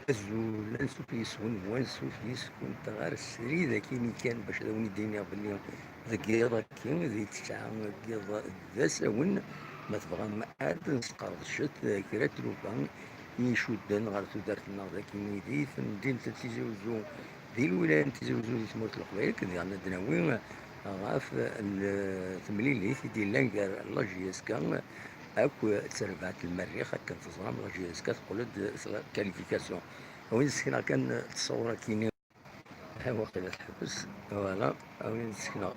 لا نسوق يسكن وانسوق يسكن تغار السري ذاكيني كان باش داوني ديني بلي ذاك يضا كان ذي تسعة يضا ذا ساون ما تبغى ما عاد نسقرض الشت ذاكرة لوكان يشدن غير تدارت النار ذاكيني ذي في مدينة تيزي وزو ذي الولاية تيزي وزو ذي تموت القبائل كذي عندنا دناوين غاف الثملين اللي في ديال لانكار الله جياسكا اكو تربعت المريخ هكا تصغر جياسكا تقول كاليفيكاسيون وين سكنا كان تصور كيني وقت اللي تحبس فوالا وين سكنا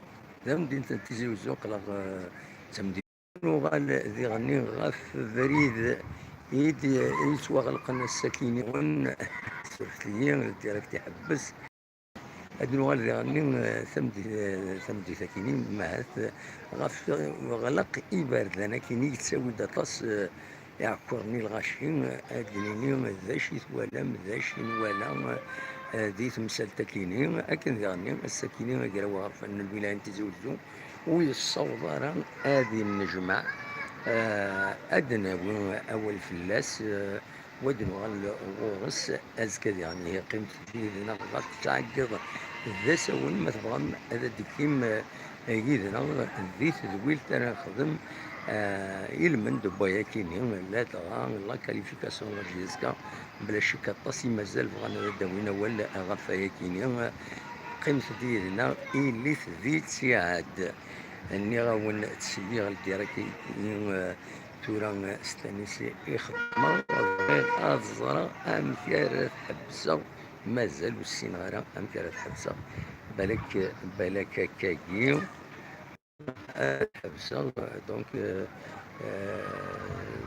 ذا مدينة تيزي وزو قلق تمدين وغال ذي غني غاف بريد يدي يتوغلقنا السكينة ون سورتيين ديريكت يحبس أدنو غالي غني ثمدي ساكنين معات غاف غلق إبارد لنا كيني تساوي داطاس يعكرني الغاشين أدنيني ذاش يتوالم ذاش نوالا ذي تمثال تكيني أكن ذي غني الساكنين قراو غرفة أن الولاية تزوجو ويصور هذه النجمة أدنى أول فلاس ودن غرس أزكى يعني قيمة جيدنا غلط تعقد ذا سون ما تبغى هذا ديكيم جيدنا ذي تدويل أنا خدم يلمن دبايا كيني لا تغى لا كاليفيكاسيون جيزكا بلا شك طاسي مازال بغانا داوينا ولا غفايا كيني قيمة ديالنا اللي ذي تساعد اني غاون تسيي غالديراكي تورا ستانيسي يخدم غير الزرا امكار حبسه مازال والسين غير امكار حبسه بالك كاكي حبسه دونك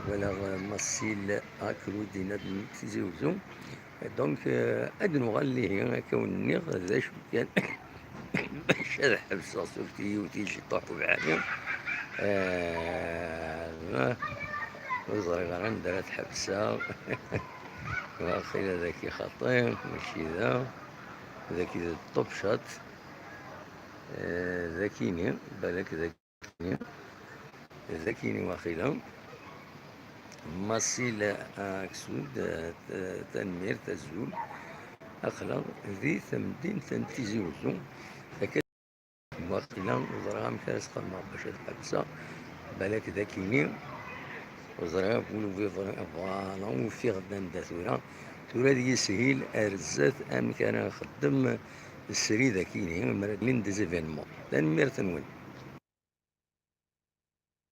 ولا مصيل اكلو دينا تيزوزو دونك ادنو غالي هي كوني غدا شو كان باش الحبسه صوتي وتيجي طاحوا بعالي وزري غير درت حبسه واخيرا ذاكي خطير ماشي ذاكي الطبشات ذاكيني بالك ذاكيني واخيرا مصيل اكسود تنمير تزول اخلاق ذي ثمدين تنتيزي وزو واخيرا وزري مكاس خدمة باش الحبسه بالك ذاكيني وزرا بولو في فوالا وفي غدا ندا ثورا دي سهيل ارزات ام كان خدم السري ذاكيني مرات لين ديزيفينمون تنمير تنون